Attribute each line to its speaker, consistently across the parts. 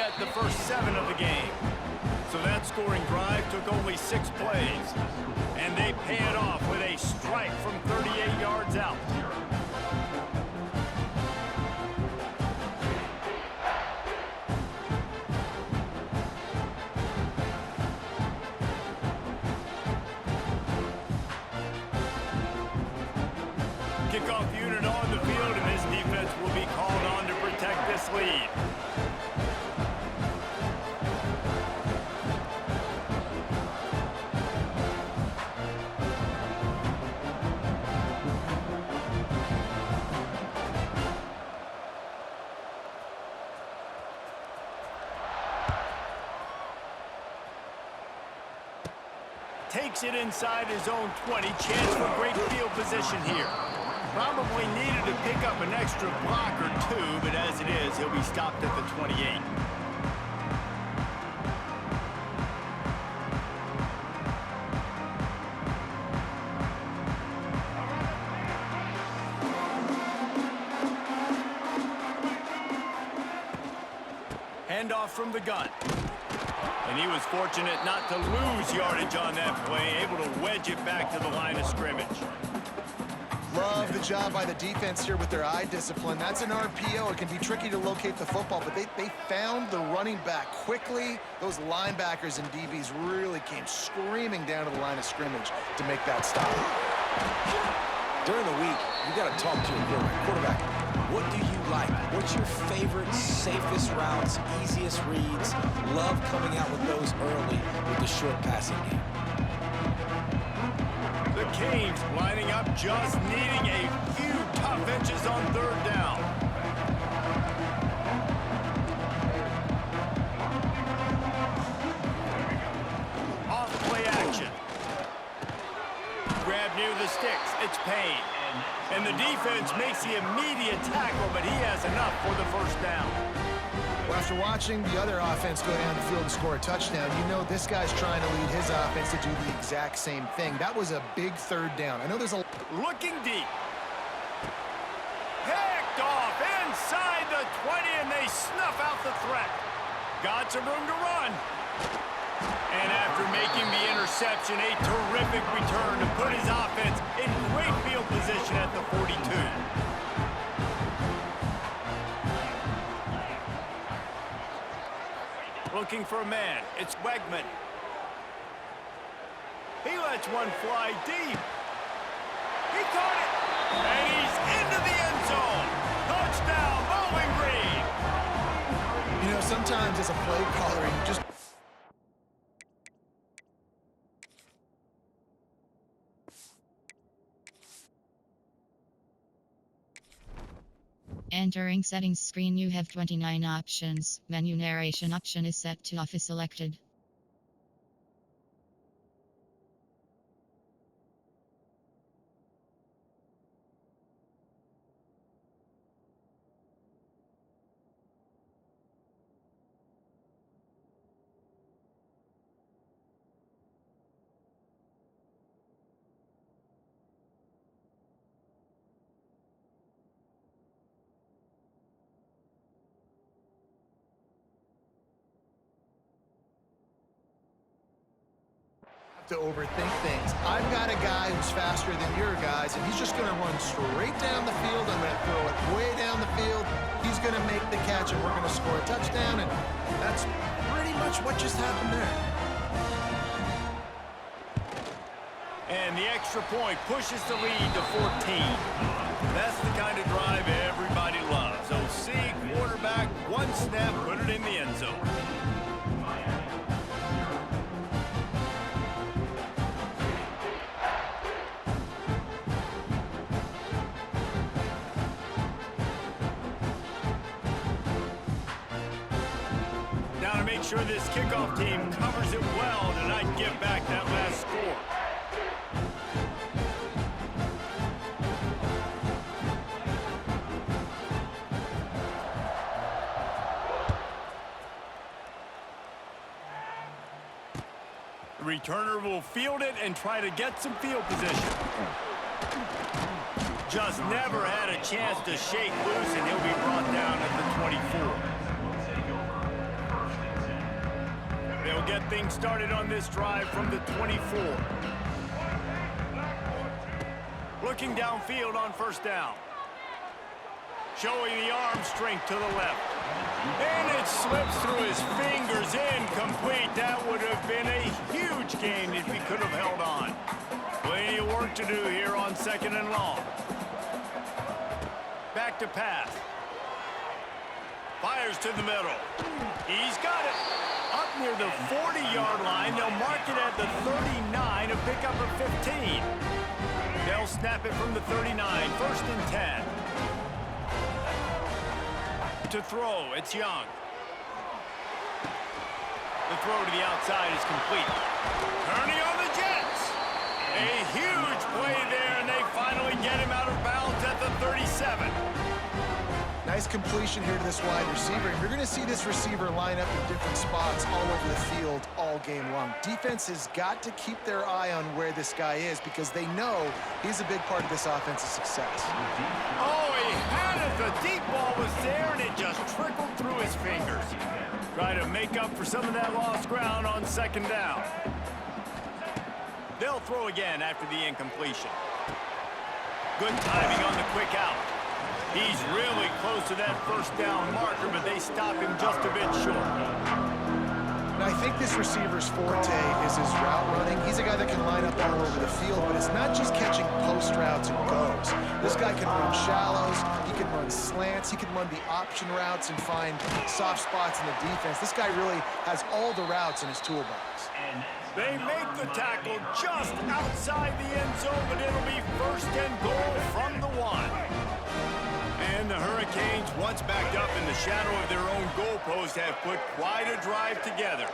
Speaker 1: led the first 7 of the game. So that scoring drive took only 6 plays. And they pay it off with a strike from 38 yards out. Kickoff unit on the field, and this defense will be called on to protect this lead. Takes it inside his own 20. Chance for great field position here. Probably needed to pick up an extra block or 2, but as it is, he'll be stopped at the 28. Handoff from the gun. And he was fortunate not to lose yardage on that play, able to wedge it back to the line of scrimmage.
Speaker 2: Love the job by the defense here with their eye discipline. That's an RPO. It can be tricky to locate the football, but they found the running back quickly. Those linebackers and DBs really came screaming down to the line of scrimmage to make that stop.
Speaker 3: During the week, you got to talk to your quarterback. What do you like? What's your favorite, safest routes, easiest reads? Love coming out with those early with the short passing game.
Speaker 1: The Canes lining up, just needing a few tough inches on 3rd down. Off play action. Grab near the sticks. It's Payne. And the defense makes the immediate tackle, but he has enough for the first down.
Speaker 2: Well, after watching the other offense go down the field and score a touchdown, you know this guy's trying to lead his offense to do the exact same thing. That was a big 3rd down. I know there's a...
Speaker 1: Looking deep. Picked off inside the 20, and they snuff out the threat. Got some room to run. And after making the interception, a terrific return to put his offense in great field position at the 42. Looking for a man. It's Wegman. He lets one fly deep. He caught it. And he's into the end zone. Touchdown, Bowling Green.
Speaker 2: You know, sometimes as a play caller, you just...
Speaker 4: Entering settings screen, you have 29 options. Menu narration option is set to off is selected.
Speaker 2: to overthink things. I've got a guy who's faster than your guys, and he's just going to run straight down the field. I'm going to throw it way down the field. He's going to make the catch, and we're going to score a touchdown, and that's pretty much what just happened there.
Speaker 1: And the extra point pushes the lead to 14. That's the kind of drive everybody loves. OC, quarterback, one snap, put it in the end zone. Now to make sure this kickoff team covers it well to not give back that last score. The returner will field it and try to get some field position. Just never had a chance to shake loose, and he'll be brought down at the 24. get things started on this drive from the 24. Looking downfield on first down. Showing the arm strength to the left. And it slips through his fingers, incomplete. That would have been a huge gain if he could have held on. Plenty of work to do here on 2nd and long. Back to pass. Fires to the middle. He's got it. Up near the 40-yard line. They'll mark it at the 39, a pickup of 15. They'll snap it from the 39, 1st and 10. To throw, it's Young. The throw to the outside is complete. Turning on the Jets. A huge play there, and they finally get him out of bounds at the 37.
Speaker 2: Nice completion here to this wide receiver. And you're going to see this receiver line up in different spots all over the field all game long. Defense has got to keep their eye on where this guy is because they know he's a big part of this offense's success.
Speaker 1: Oh, he had it. The deep ball was there, and it just trickled through his fingers. Try to make up for some of that lost ground on 2nd down. They'll throw again after the incompletion. Good timing on the quick out. He's really close to that 1st down marker, but they stop him just a bit short.
Speaker 2: And I think this receiver's forte is his route running. He's a guy that can line up all over the field, but it's not just catching post routes and goes. This guy can run shallows, he can run slants, he can run the option routes and find soft spots in the defense. This guy really has all the routes in his toolbox.
Speaker 1: They make the tackle just outside the end zone, but it'll be 1st and goal from the 1. And the Hurricanes, once backed up in the shadow of their own goalpost, have put quite a drive together.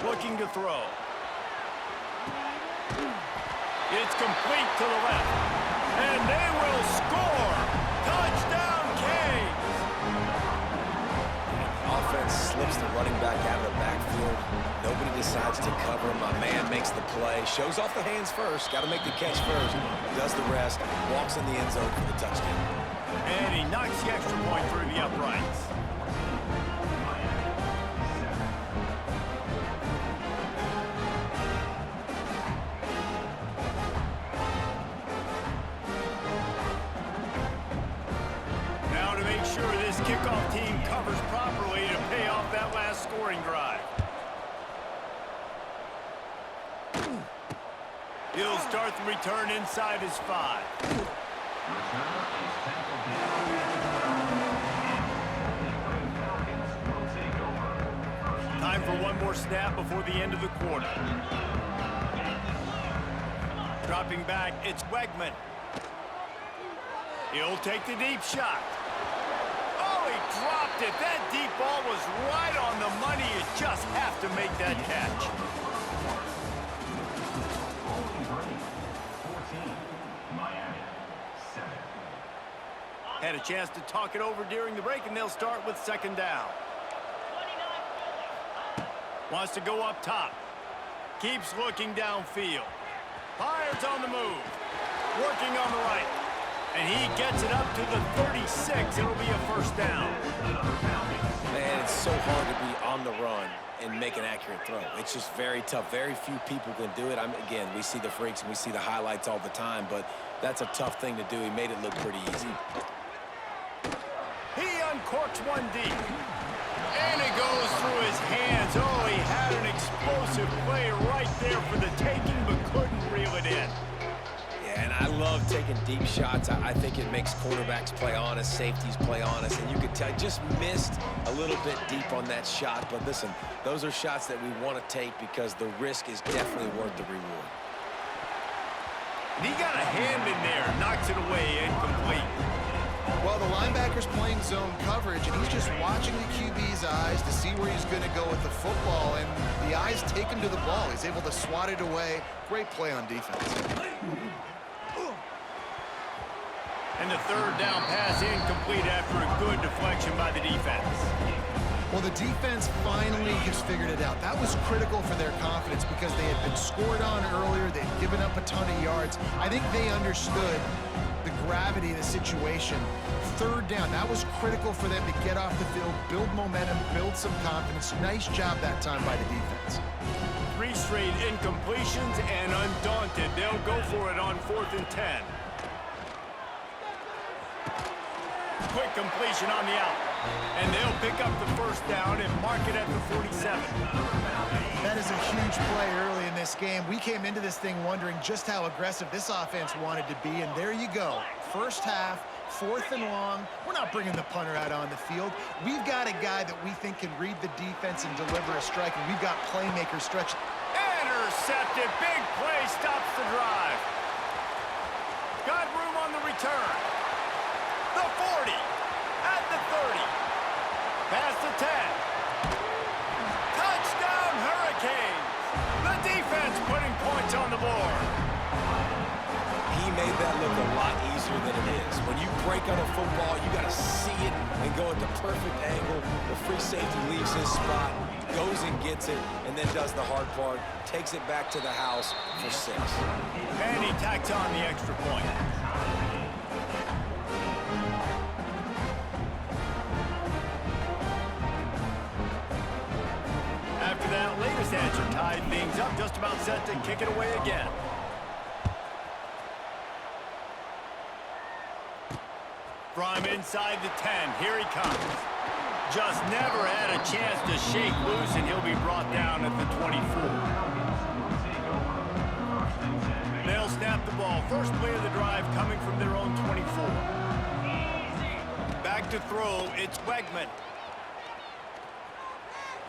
Speaker 1: Looking to throw. It's complete to the left. And they will score! Touchdown, Canes!
Speaker 3: Offense slips the running back out of the backfield. Nobody decides to cover him. My man makes the play. Shows off the hands first. Got to make the catch first. Does the rest. Walks in the end zone for the touchdown.
Speaker 1: And he knocks the extra point through the uprights. Now to make sure this kickoff team covers properly to pay off that last scoring drive. He'll start the return inside his 5. Time for one more snap before the end of the quarter. Dropping back, it's Wegman. He'll take the deep shot. Oh, he dropped it. That deep ball was right on the money. You just have to make that catch. Had a chance to talk it over during the break, and they'll start with 2nd down. Wants to go up top. Keeps looking downfield. Fires on the move. Working on the right. And he gets it up to the 36. It'll be a 1st down.
Speaker 3: Man, it's so hard to be on the run and make an accurate throw. It's just very tough. Very few people can do it. Again, we see the freaks and we see the highlights all the time, but that's a tough thing to do. He made it look pretty easy.
Speaker 1: He uncorks one deep. And it goes through his hands. Oh, he had an explosive play right there for the taking, but couldn't reel it in.
Speaker 3: Yeah, and I love taking deep shots. I think it makes quarterbacks play honest, safeties play honest, and you could tell just missed a little bit deep on that shot. But listen, those are shots that we want to take because the risk is definitely worth the reward.
Speaker 1: And he got a hand in there, knocks it away, incomplete.
Speaker 2: Well, the linebacker's playing zone coverage, and he's just watching the QB's eyes to see where he's going to go with the football, and the eyes take him to the ball. He's able to swat it away. Great play on defense.
Speaker 1: And the 3rd down pass incomplete after a good deflection by the defense.
Speaker 2: Well, the defense finally has figured it out. That was critical for their confidence because they had been scored on earlier. They'd given up a ton of yards. I think they understood the gravity of the situation. Third down, that was critical for them to get off the field, build momentum, build some confidence. Nice job that time by the defense.
Speaker 1: 3 straight incompletions, and undaunted, they'll go for it on 4th and 10. Quick completion on the out, and they'll pick up the first down and mark it at the 47.
Speaker 2: That is a huge play early in this game. We came into this thing wondering just how aggressive this offense wanted to be, and there you go. First half, 4th and long. We're not bringing the punter out on the field. We've got a guy that we think can read the defense and deliver a strike, and we've got playmakers stretched.
Speaker 1: Intercepted. Big play stops the drive. Got room on the return. The 40. At the 30. Past the 10. Touchdown, Hurricanes. The defense putting points on the board.
Speaker 3: He made that look a lot easier than it is. When you break on a football, you got to see it and go at the perfect angle. The free safety leaves his spot, goes and gets it, and then does the hard part, takes it back to the house for 6.
Speaker 1: And he tacks on the extra point. After that latest answer tied things up, just about set to kick it away again. From inside the 10, here he comes. Just never had a chance to shake loose, and he'll be brought down at the 24. They'll snap the ball. First play of the drive coming from their own 24. Back to throw, it's Wegman.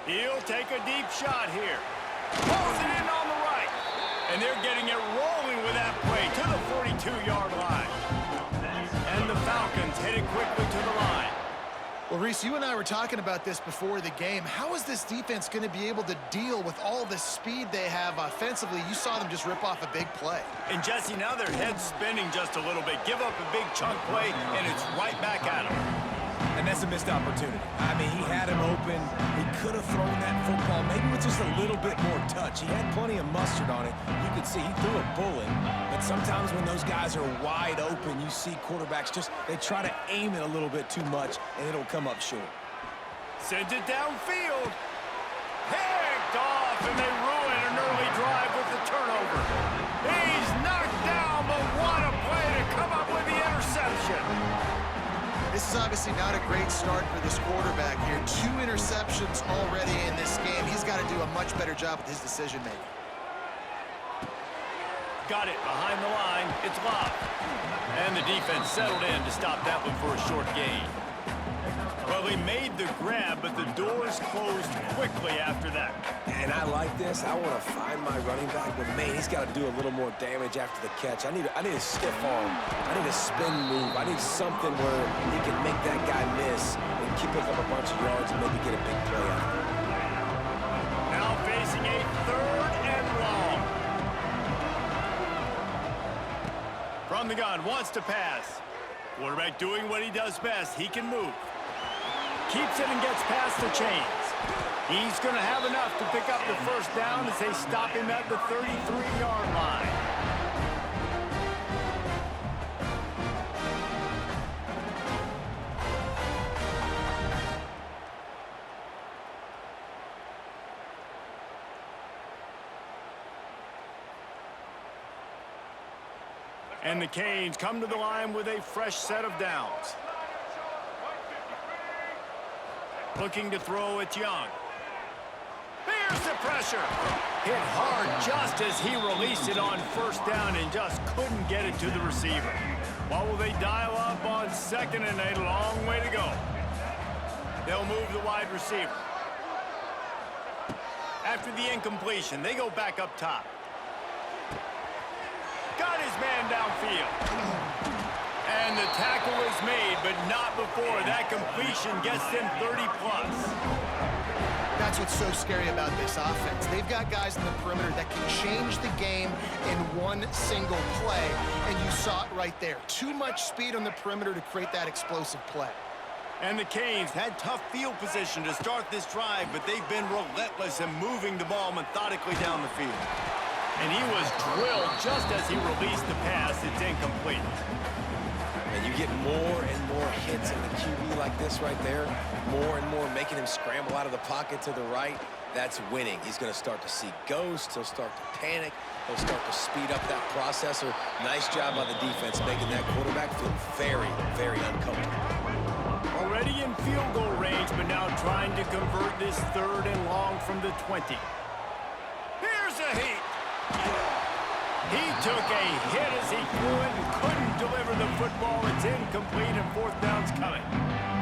Speaker 1: He'll take a deep shot here. Pulls it in on the right. And they're getting it rolling with that play to the 42-yard line. And the Falcons headed quickly to the line.
Speaker 2: Well, Reese, you and I were talking about this before the game. How is this defense going to be able to deal with all the speed they have offensively? You saw them just rip off a big play.
Speaker 1: And, Jesse, now their head's spinning just a little bit. Give up a big chunk play, and it's right back at them.
Speaker 3: And that's a missed opportunity. I mean, he had him open. He could have thrown that football maybe with just a little bit more touch. He had plenty of mustard on it. You could see he threw a bullet. But sometimes when those guys are wide open, you see quarterbacks they try to aim it a little bit too much, and it'll come up short.
Speaker 1: Sends it downfield. Picked off, and they ruin an early drive with the turnover. He's knocked down, but what a play to come up with the interception.
Speaker 2: This is obviously not a great start for this quarterback here. 2 interceptions already in this game. He's got to do a much better job with his decision-making.
Speaker 1: Got it behind the line. It's locked. And the defense settled in to stop that one for a short gain. Well, he made the grab, but the doors closed quickly after that.
Speaker 3: And I like this. I want to find my running back, but, man, he's got to do a little more damage after the catch. I need a stiff arm. I need a spin move. I need something where he can make that guy miss and keep up a bunch of yards and maybe get a big play out of it.
Speaker 1: Now facing a 3rd and long. From the gun, wants to pass. Quarterback doing what he does best. He can move. Keeps it and gets past the chains. He's going to have enough to pick up the first down as they stop him at the 33-yard line. And the Canes come to the line with a fresh set of downs. Looking to throw, it's Young. Here's the pressure. Hit hard just as he released it on first down and just couldn't get it to the receiver. What will they dial up on 2nd and a long way to go? They'll move the wide receiver. After the incompletion, they go back up top. Got his man downfield. And the tackle is made, but not before that completion gets them 30+.
Speaker 2: That's what's so scary about this offense. They've got guys in the perimeter that can change the game in one single play, and you saw it right there. Too much speed on the perimeter to create that explosive play.
Speaker 1: And the Canes had tough field position to start this drive, but they've been relentless in moving the ball methodically down the field. And he was drilled just as he released the pass. It's incomplete.
Speaker 3: And you get more and more hits in the QB like this right there, more and more making him scramble out of the pocket to the right. That's winning. He's going to start to see ghosts. He'll start to panic. He'll start to speed up that processor. Nice job by the defense making that quarterback feel very, very uncomfortable.
Speaker 1: Already in field goal range, but now trying to convert this 3rd and long from the 20. Here's a heat. He took a hit as he threw it and couldn't deliver the football. It's incomplete and 4th down's coming.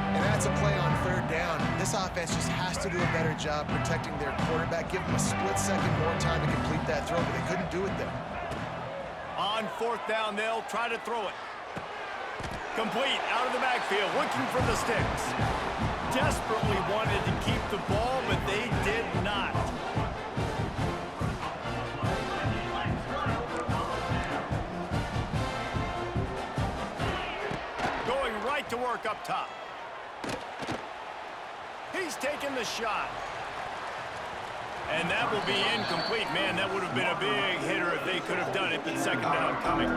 Speaker 2: And that's a play on 3rd down. This offense just has to do a better job protecting their quarterback. Give them a split second more time to complete that throw, but they couldn't do it there.
Speaker 1: On 4th down, they'll try to throw it. Complete, out of the backfield, looking for the sticks. Desperately wanted to keep the ball, but they did not. Going right to work up top. He's taking the shot. And that will be incomplete. Man, that would have been a big hitter if they could have done it, but 2nd down coming.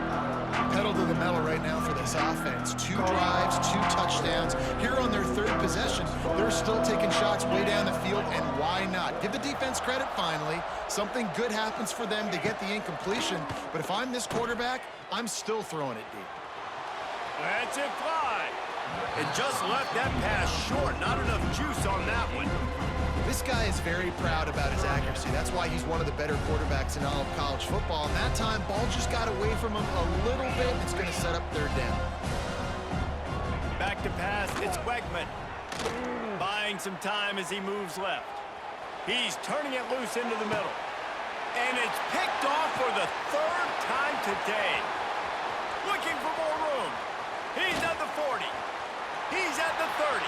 Speaker 2: Pedal to the metal right now for this offense. 2 drives, 2 touchdowns. Here on their 3rd possession, they're still taking shots way down the field, and why not? Give the defense credit finally. Something good happens for them to get the incompletion, but if I'm this quarterback, I'm still throwing it deep.
Speaker 1: That's it, fly. It just left that pass short. Not enough juice on that one.
Speaker 2: This guy is very proud about his accuracy. That's why he's one of the better quarterbacks in all of college football. And that time, ball just got away from him a little bit. It's going to set up 3rd down.
Speaker 1: Back to pass. It's Wegman. Buying some time as he moves left. He's turning it loose into the middle. And it's picked off for the 3rd time today. Looking for more room. He's at the 40. He's at the 30.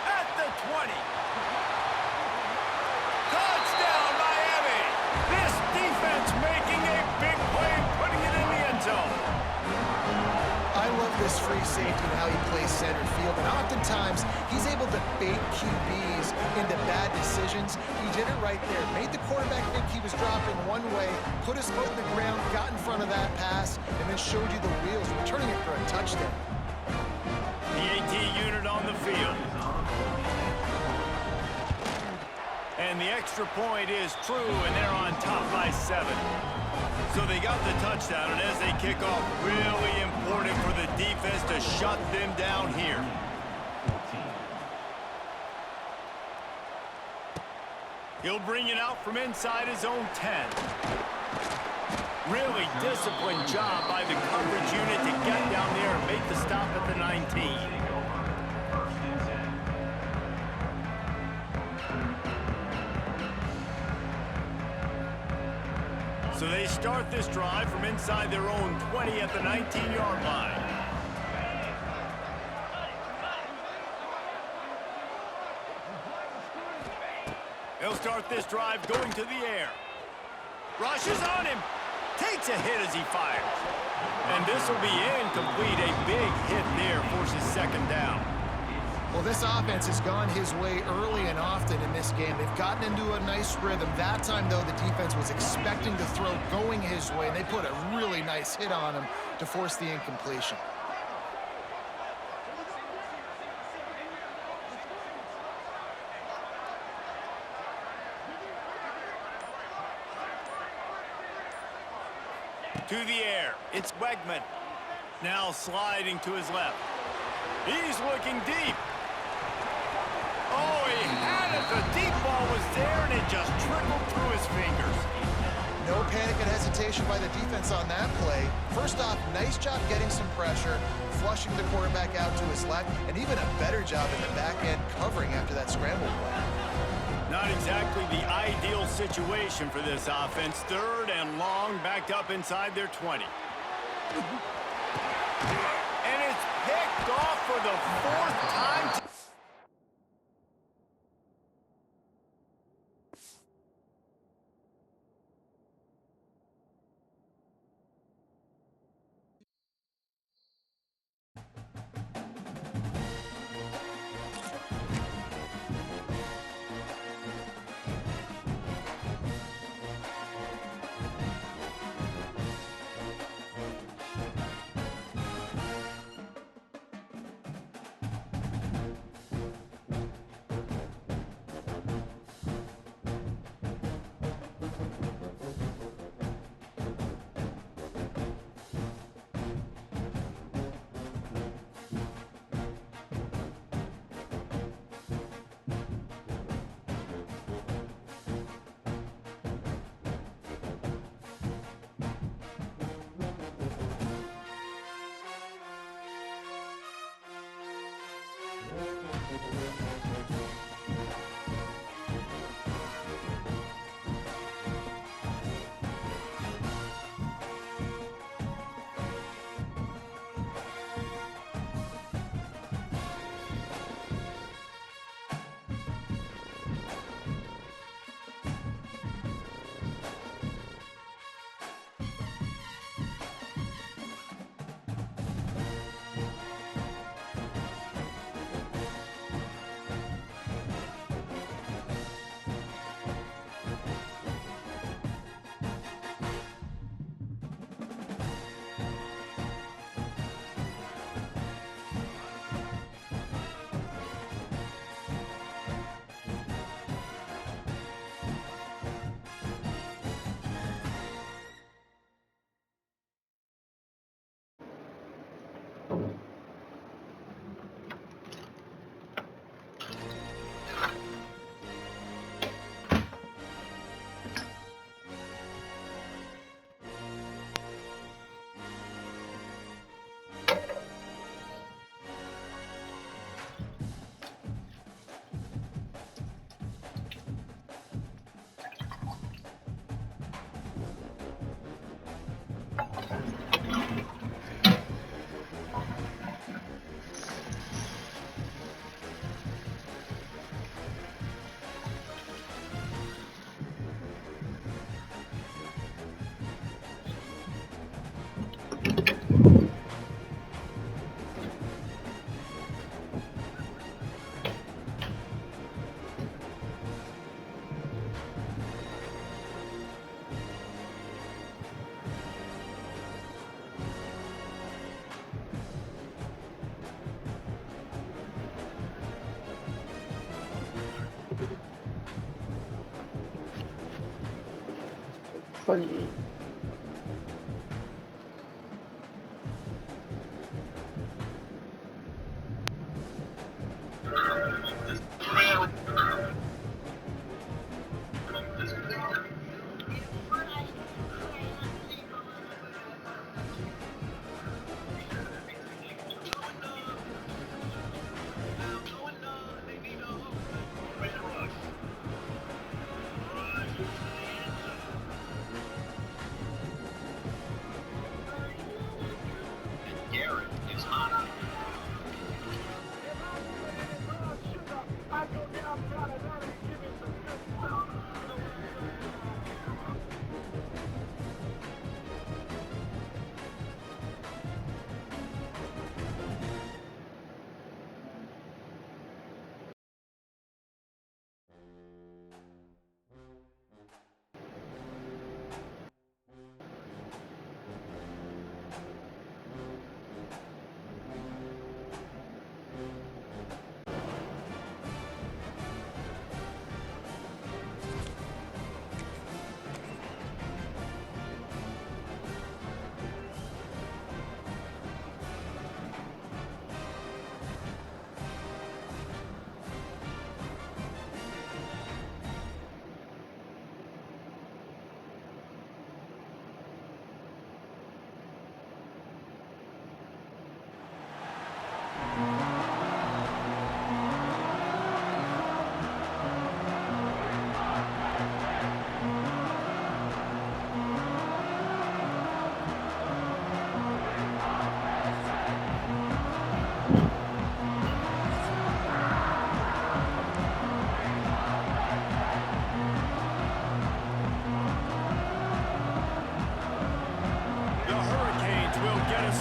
Speaker 1: At the 20. Touchdown, Miami! This defense making a big play and putting it in the end zone.
Speaker 2: I love this free safety and how he plays center field. And oftentimes, he's able to bait QBs into bad decisions. He did it right there. Made the quarterback think he was dropping one way, put his foot in the ground, got in front of that pass, and then showed you the wheels, returning it for a touchdown.
Speaker 1: The AT unit on the field. And the extra point is true, and they're on top by 7. So they got the touchdown, and as they kick off, really important for the defense to shut them down here. He'll bring it out from inside his own 10. Really disciplined job by the coverage unit to get down there and make the stop at the 19. So they start this drive from inside their own 20 at the 19-yard line. They'll start this drive going to the air. Rushes on him. Takes a hit as he fires. And this will be incomplete. A big hit there forces 2nd down.
Speaker 2: Well, this offense has gone his way early and often in this game. They've gotten into a nice rhythm. That time, though, the defense was expecting to throw going his way, and they put a really nice hit on him to force the incompletion.
Speaker 1: To the air, it's Wegman. Now sliding to his left. He's looking deep. Oh, he had it. The deep ball was there, and it just trickled through his fingers.
Speaker 2: No panic and hesitation by the defense on that play. First off, nice job getting some pressure, flushing the quarterback out to his left, and even a better job in the back end covering after that scramble play.
Speaker 1: Not exactly the ideal situation for this offense. 3rd and long, backed up inside their 20. And it's picked off for the 4th time.
Speaker 5: Funny.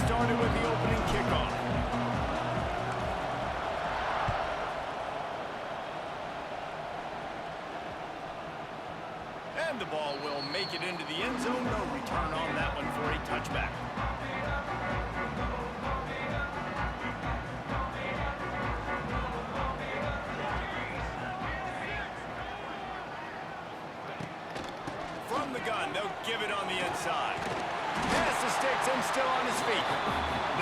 Speaker 1: Started with the opening kickoff. And the ball will make it into the end zone. No return on that one for a touchback. From the gun, they'll give it on the inside. Pass the sticks and still on his feet.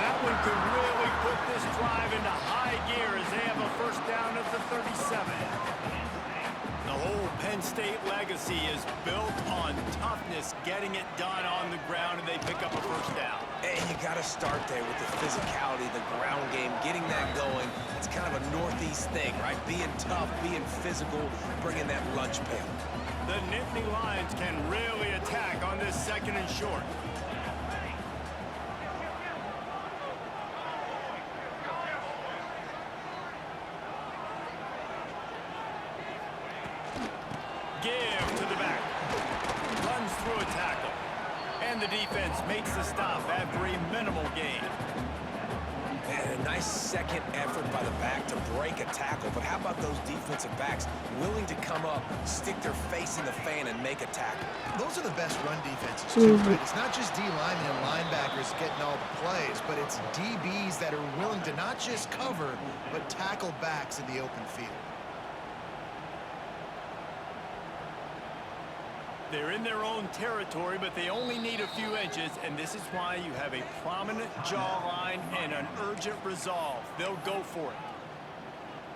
Speaker 1: That one could really put this drive into high gear as they have a first down at the 37. The whole Penn State legacy is built on toughness, getting it done on the ground, and they pick up a first down.
Speaker 3: And you got to start there with the physicality, the ground game, getting that going. It's kind of a Northeast thing, right? Being tough, being physical, bringing that lunch pail.
Speaker 1: The Nittany Lions can really attack on this 2nd and short. Give to the back. Runs through a tackle. And the defense makes the stop after a minimal gain.
Speaker 3: And a nice second effort by the back to break a tackle. But how about those defensive backs willing to come up, stick their face in the fan, and make a tackle?
Speaker 2: Those are the best run defenses, too, right? It's not just D linemen and linebackers getting all the plays, but it's DBs that are willing to not just cover, but tackle backs in the open field.
Speaker 1: They're in their own territory, but they only need a few inches, and this is why you have a prominent jawline and an urgent resolve. They'll go for it.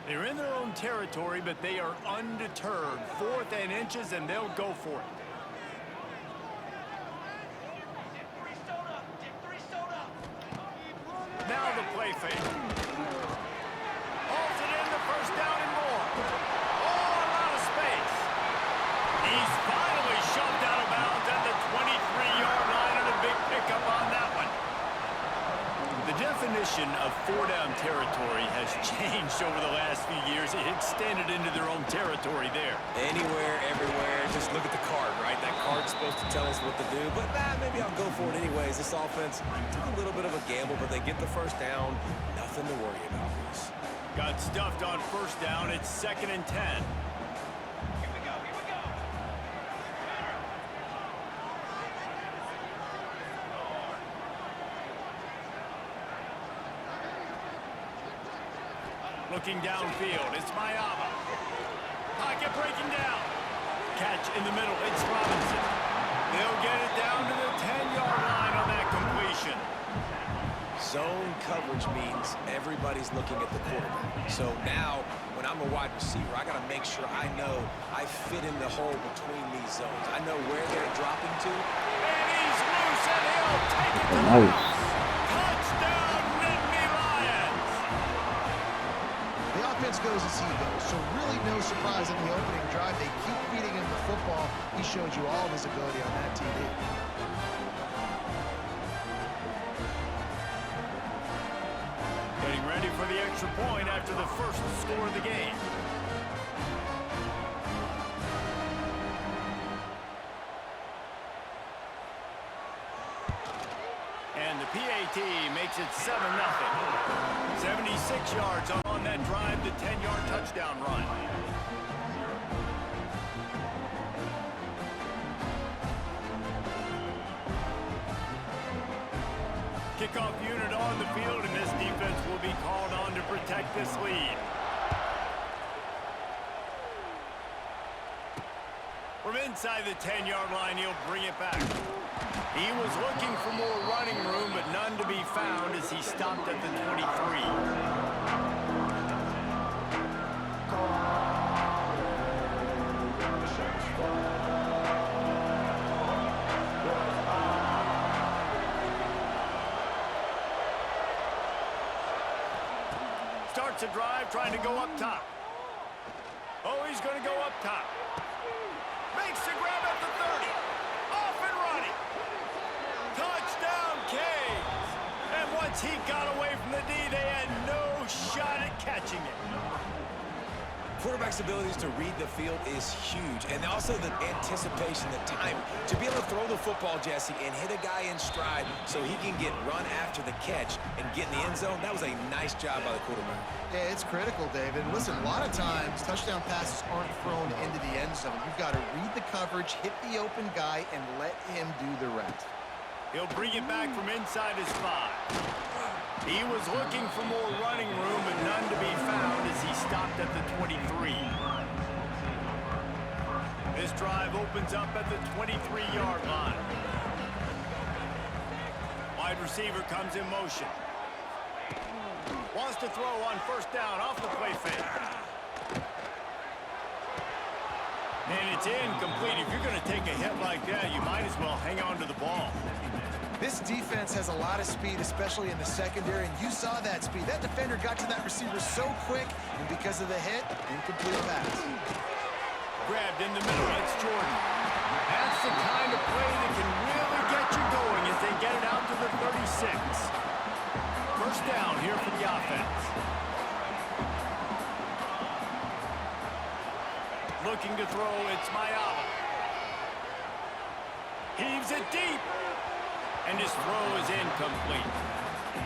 Speaker 1: They're in their own territory, but they are undeterred. 4th and inches, and they'll go for it. Now the play fake. Holds it in, the first down and more. Oh, a lot of space. He's finally shoved out of bounds at the 23-yard line, and a big pickup on that one. The definition of 4-down territory has changed over the last few years. It extended into their own territory there.
Speaker 3: Anywhere, everywhere, just look at the card, right? That card's supposed to tell us what to do, but maybe I'll go for it anyways. This offense took a little bit of a gamble, but they get the first down. Nothing to worry about, Bruce.
Speaker 1: Got stuffed on first down. It's 2nd and 10. Looking downfield, it's Mayava. Pocket breaking down. Catch in the middle, it's Robinson. They'll get it down to the 10-yard line on that completion.
Speaker 3: Zone coverage means everybody's looking at the quarterback. So now, when I'm a wide receiver, I got to make sure I know I fit in the hole between these zones. I know where they're dropping to.
Speaker 1: And he's loose, and he'll take it to the house. Touchdown, Nittany Lions!
Speaker 2: The offense goes as he goes, so really no surprise in the opening drive. They keep feeding him the football. He showed you all of his ability on that TD.
Speaker 1: Getting ready for the extra point after the first score of the game. And the PAT makes it 7-0. 76 yards on that drive, the 10-yard touchdown run. Kickoff unit on the field, and this defense will be called on to protect this lead. From inside the 10-yard line, he'll bring it back. He was looking for more running room, but none to be found as he stopped at the 23. Starts a drive, trying to go up top. Oh, he's going to go up top. Makes the grab at the 30. Off and running. Touchdown, Canes. And once he got away from the D, they had no shot at catching it.
Speaker 3: Quarterback's abilities to read the field is huge, and also the anticipation, the time to be able to throw the football, Jesse, and hit a guy in stride so he can get run after the catch and get in the end zone. That was a nice job by the quarterback.
Speaker 2: Yeah, it's critical, David. Listen, a lot of times touchdown passes aren't thrown into the end zone. You've got to read the coverage, hit the open guy, and let him do the rest.
Speaker 1: He'll bring it back from inside his 5. He was looking for more running room, but none to be found as he stopped at the 23. This drive opens up at the 23-yard line. Wide receiver comes in motion. Wants to throw on first down off the play fake. And it's incomplete. If you're going to take a hit like that, you might as well hang on to the ball.
Speaker 2: This defense has a lot of speed, especially in the secondary, and you saw that speed. That defender got to that receiver so quick, and because of the hit, incomplete pass.
Speaker 1: Grabbed in the middle, it's Jordan. That's the kind of play that can really get you going as they get it out to the 36. First down here for the offense. Looking to throw, it's Mayala. Heaves it deep. And his throw is incomplete.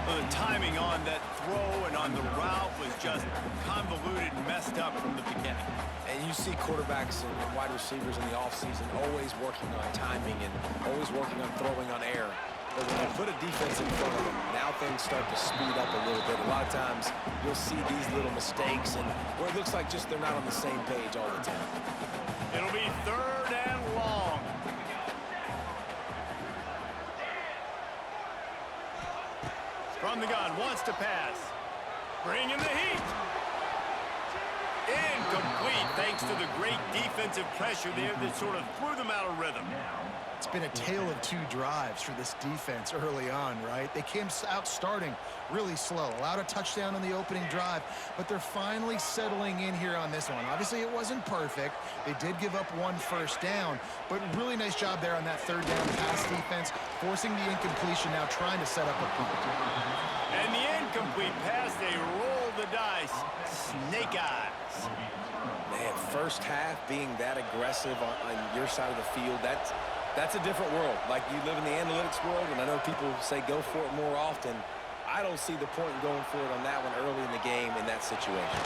Speaker 1: The timing on that throw and on the route was just convoluted and messed up from the beginning.
Speaker 3: And you see quarterbacks and wide receivers in the offseason always working on timing and always working on throwing on air. But when they put a defense in front of them, now things start to speed up a little bit. A lot of times you'll see these little mistakes and where it looks like just they're not on the same page all the time.
Speaker 1: It'll be third and long. From the gun, wants to pass. Bringing the heat. Incomplete, thanks to the great defensive pressure there that sort of threw them out of rhythm.
Speaker 2: It's been a tale of two drives for this defense early on, right? They came out starting really slow, allowed a touchdown on the opening drive, but they're finally settling in here on this one. Obviously, it wasn't perfect. They did give up one first down, but really nice job there on that third down pass defense, forcing the incompletion, now trying to set up a punt.
Speaker 1: And the incomplete pass, they roll the dice. Snake eyes.
Speaker 3: Man, first half being that aggressive on your side of the field, that's a different world. Like, you live in the analytics world, and I know people say go for it more often. I don't see the point in going for it on that one early in the game in that situation.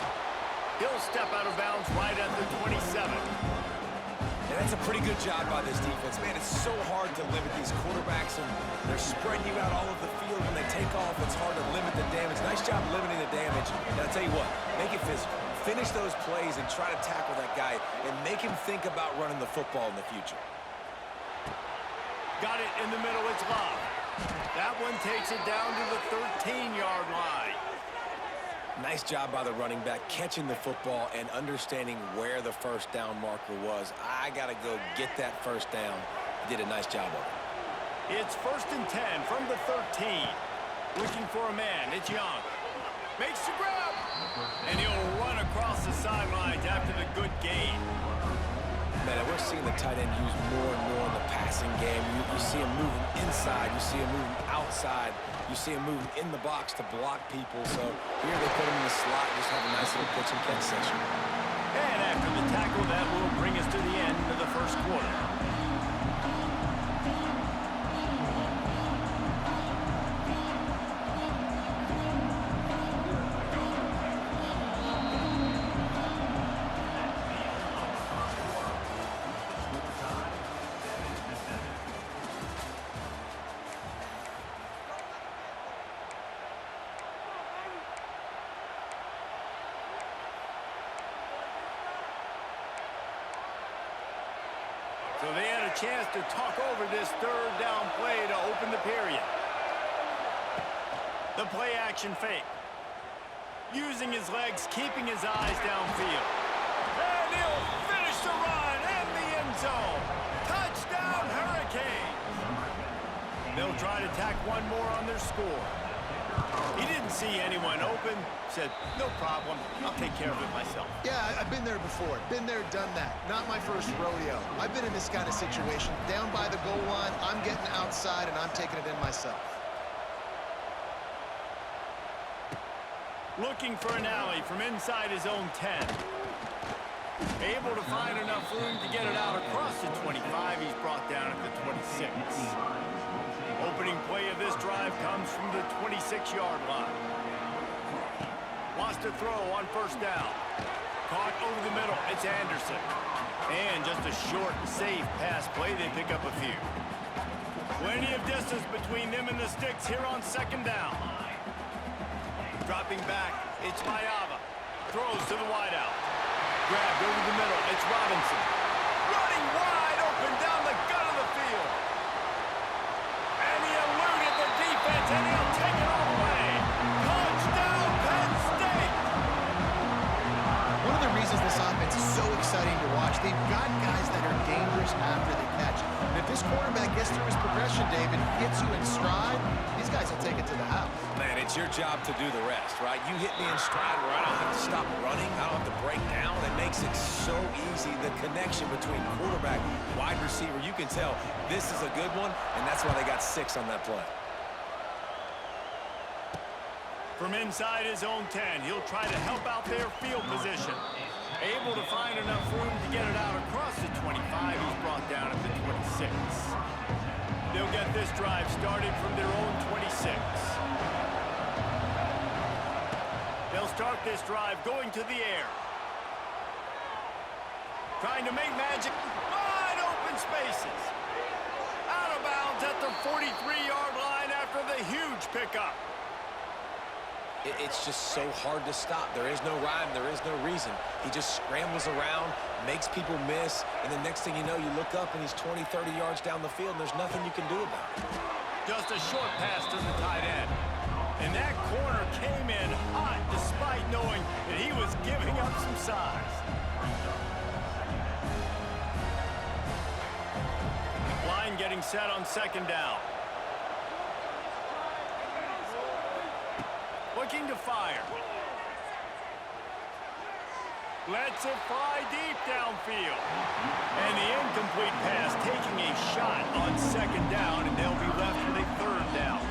Speaker 1: He'll step out of bounds right at the 27.
Speaker 3: And that's a pretty good job by this defense. Man, it's so hard to limit these quarterbacks, and they're spreading you out all over the field. When they take off, it's hard to limit the damage. Nice job limiting the damage. And I'll tell you what, make it physical. Finish those plays and try to tackle that guy and make him think about running the football in the future.
Speaker 1: Got it in the middle, it's Love. That one takes it down to the 13-yard line.
Speaker 3: Nice job by the running back, catching the football and understanding where the first down marker was. I got to go get that first down. He did a nice job of it.
Speaker 1: It's 1st and 10 from the 13. Looking for a man, it's Young. Makes the grab. And he'll run across the sidelines after the good gain.
Speaker 3: Man, we're seeing the tight end used more and more in the passing game. You see him moving inside. You see him moving outside. You see him moving in the box to block people. So here they put him in the slot, just have a nice little pitch and catch session.
Speaker 1: And after the tackle, that will bring us to the end of the first quarter. So they had a chance to talk over this third down play to open the period. The play action fake. Using his legs, keeping his eyes downfield. And he'll finish the run in the end zone. Touchdown, Hurricanes. They'll try to tack one more on their score. He didn't see anyone open, said, no problem, I'll take care of it myself.
Speaker 2: Yeah, I've been there before. Been there, done that. Not my first rodeo. I've been in this kind of situation. Down by the goal line, I'm getting outside, and I'm taking it in myself.
Speaker 1: Looking for an alley from inside his own 10. Able to find enough room to get it out across the 25. He's brought down at the 26. Opening play of this drive comes from the 26-yard line. Wants to throw on first down. Caught over the middle. It's Anderson. And just a short, safe pass play. They pick up a few. Plenty of distance between them and the sticks here on second down. Dropping back, it's Mayava. Throws to the wideout. Grabbed over the middle. It's Robinson. Running wide open down the gut of the field. And he eluded the defense, and he'll take it all the way. Touchdown, Penn State!
Speaker 2: One of the reasons this offense is so exciting exciting to watch. They've got guys that are dangerous after the catch. And if this quarterback gets through his progression, David, hits you in stride, these guys will take it to the house.
Speaker 3: Man, it's your job to do the rest, right? You hit me in stride where I don't have to stop running. I don't have to break down. It makes it so easy. The connection between quarterback, wide receiver, you can tell this is a good one, and that's why they got 6 on that play.
Speaker 1: From inside his own 10, he'll try to help out their field position. Able to find enough room to get it out across the 25. He's brought down at the 26. They'll get this drive started from their own 26. They'll start this drive going to the air. Trying to make magic. Wide open spaces. Out of bounds at the 43-yard line after the huge pickup.
Speaker 3: It's just so hard to stop. There is no rhyme. There is no reason. He just scrambles around, makes people miss, and the next thing you know, you look up and he's 20, 30 yards down the field, and there's nothing you can do about it.
Speaker 1: Just a short pass to the tight end. And that corner came in hot despite knowing that he was giving up some size. Line getting set on second down. Looking to fire. Lets it fly deep downfield. And the incomplete pass taking a shot on second down, and they'll be left with a third down.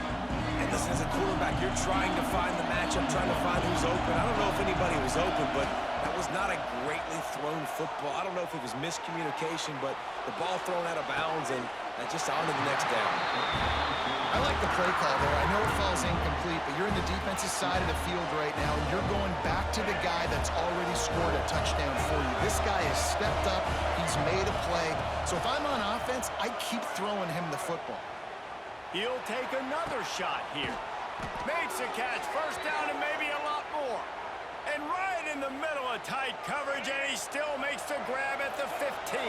Speaker 3: And listen, as a quarterback, you're trying to find the matchup, trying to find who's open. I don't know if anybody was open, but that was not a greatly thrown football. I don't know if it was miscommunication, but the ball thrown out of bounds, and just on to the next down.
Speaker 2: I like the play call there. I know it falls incomplete, but you're in the defensive side of the field right now, and you're going back to the guy that's already scored a touchdown for you. This guy has stepped up. He's made a play. So if I'm on offense, I keep throwing him the football.
Speaker 1: He'll take another shot here. Makes a catch. First down and maybe a lot more. And right in the middle of tight coverage, and he still makes the grab at the 15.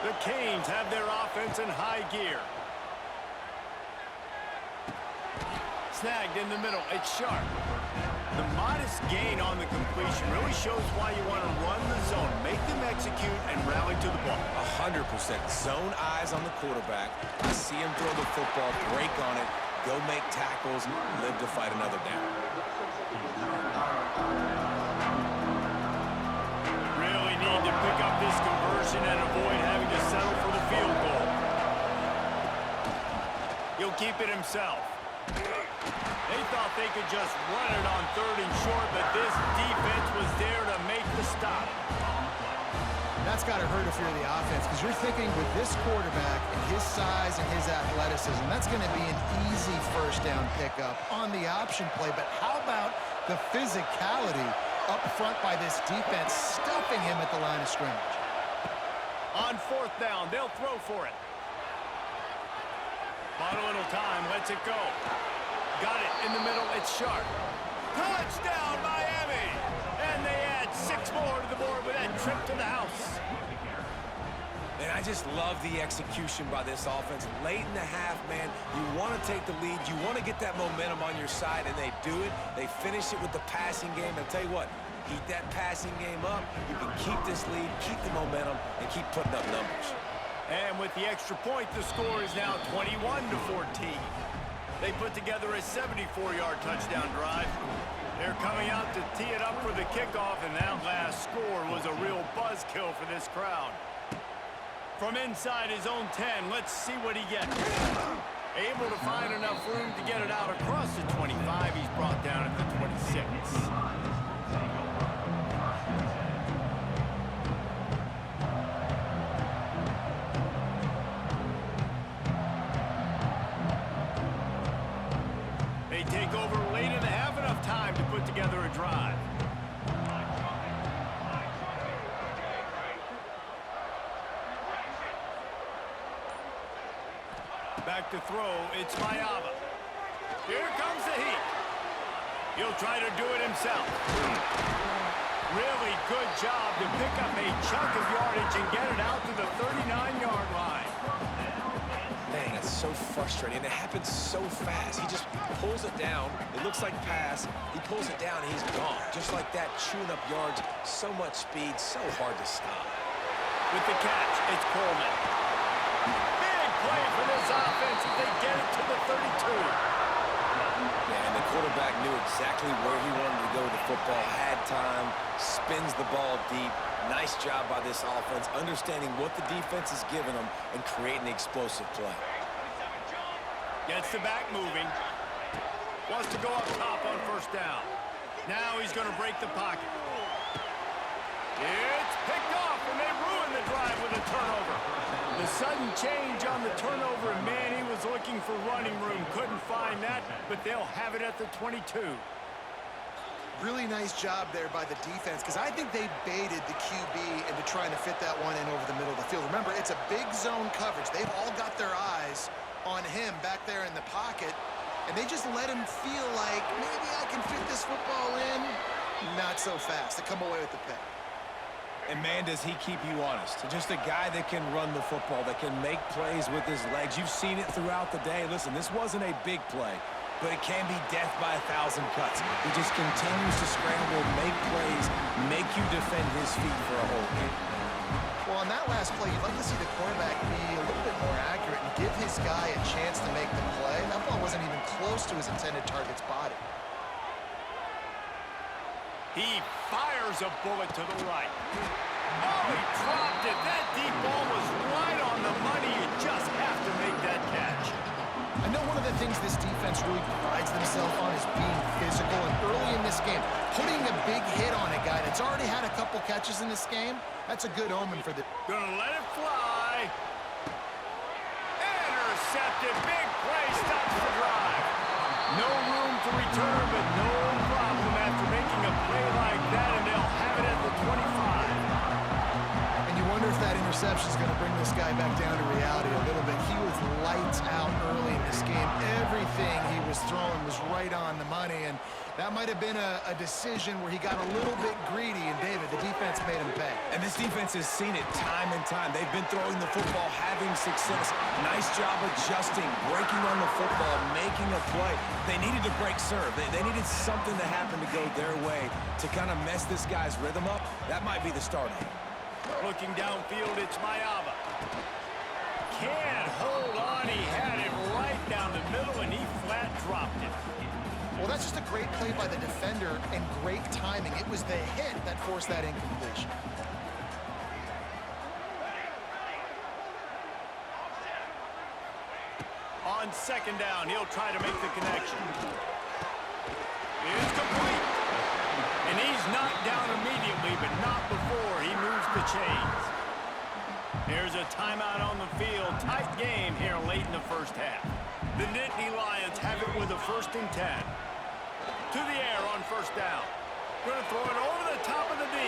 Speaker 1: The Canes have their offense in high gear. Snagged in the middle. It's Sharp. The modest gain on the completion really shows why you want to run the zone, make them execute, and rally to the ball.
Speaker 3: 100%. Zone eyes on the quarterback. I see him throw the football, break on it, go make tackles, live to fight another down.
Speaker 1: Really need to pick up this conversion and avoid having to settle for the field goal. He'll keep it himself. They thought they could just run it on third and short, but this defense was there to make the stop.
Speaker 2: That's got to hurt if you're the offense, because you're thinking with this quarterback and his size and his athleticism, that's going to be an easy first down pickup on the option play. But how about the physicality up front by this defense, stuffing him at the line of scrimmage?
Speaker 1: On fourth down, they'll throw for it. Bought a little time, lets it go. Got it in the middle, it's Sharp. Touchdown, Miami! And they add 6 more to the board with that trip to the house.
Speaker 3: And I just love the execution by this offense. Late in the half, man, you want to take the lead. You want to get that momentum on your side, and they do it. They finish it with the passing game. And I'll tell you what, keep that passing game up. You can keep this lead, keep the momentum, and keep putting up numbers.
Speaker 1: And with the extra point, the score is now 21-14. They put together a 74-yard touchdown drive. They're coming out to tee it up for the kickoff, and that last score was a real buzzkill for this crowd. From inside his own 10, let's see what he gets. Able to find enough room to get it out across the 25. He's brought down at the 26. They take over late and have enough time to put together a drive. Back to throw, it's Mayava. Here comes the heat. He'll try to do it himself. Really good job to pick up a chunk of yardage and get it out to the 39-yard line.
Speaker 3: saying, that's so frustrating. And it happens so fast. He just pulls it down. It looks like pass. He pulls it down, and he's gone. Just like that, chewing up yards. So much speed, so hard to stop.
Speaker 1: With the catch, it's Coleman. Big play for this offense as they get it to the 32.
Speaker 3: Yeah, and the quarterback knew exactly where he wanted to go with the football, had time, spins the ball deep. Nice job by this offense, understanding what the defense is giving them and creating the explosive play.
Speaker 1: Gets the back moving. Wants to go up top on first down. Now he's going to break the pocket. It's picked off, and they ruin the drive with a turnover. The sudden change on the turnover, and man, he was looking for running room. Couldn't find that, but they'll have it at the 22.
Speaker 2: Really nice job there by the defense, because I think they baited the QB into trying to fit that one in over the middle of the field. Remember, it's a big zone coverage. They've all got their eyes on him back there in the pocket, and they just let him feel like, maybe I can fit this football in. Not so fast. They come away with the pick.
Speaker 3: And, man, does he keep you honest. Just a guy that can run the football, that can make plays with his legs. You've seen it throughout the day. Listen, this wasn't a big play, but it can be death by 1,000 cuts. He just continues to scramble, make plays, make you defend his feet for a whole game.
Speaker 2: Well, on that last play, you'd like to see the quarterback be a little bit more accurate and give his guy a chance to make the play. That ball wasn't even close to his intended target's body.
Speaker 1: He fires a bullet to the right. Oh, he dropped it. That deep ball was right on the money. You just have to make that catch.
Speaker 2: I know one of the things this defense really prides themselves on is being physical, and early in this game, putting a big hit on a guy that's already had a couple catches in this game, that's a good omen for the...
Speaker 1: Gonna let it fly. Intercepted. Big play. Stops the drive. No room to return, but no problem after making a play like that, and they'll have it at the 25.
Speaker 2: And you wonder if that interception is going to bring this guy back down to reality a little bit. He was lights out early in this game. Everything he was throwing was right on the money, and that might have been a decision where he got a little bit greedy, and David, the defense made him pay.
Speaker 3: And this defense has seen it time and time. They've been throwing the football, having success. Nice job adjusting, breaking on the football, making a play. They needed to break serve. They needed something to happen to go their way to kind of mess this guy's rhythm up. That might be the start of it.
Speaker 1: Looking downfield, it's Mayava. Can't hold on. He had it right down the middle, and he flat dropped it.
Speaker 2: Well, that's just a great play by the defender and great timing. It was the hit that forced that incompletion.
Speaker 1: On second down, he'll try to make the connection. It's complete. And he's knocked down immediately, but not before he moves the chains. There's a timeout on the field. Tight game here late in the first half. The Nittany Lions have it with a 1st and 10. To the air on first down. Going to throw it over the top of the D.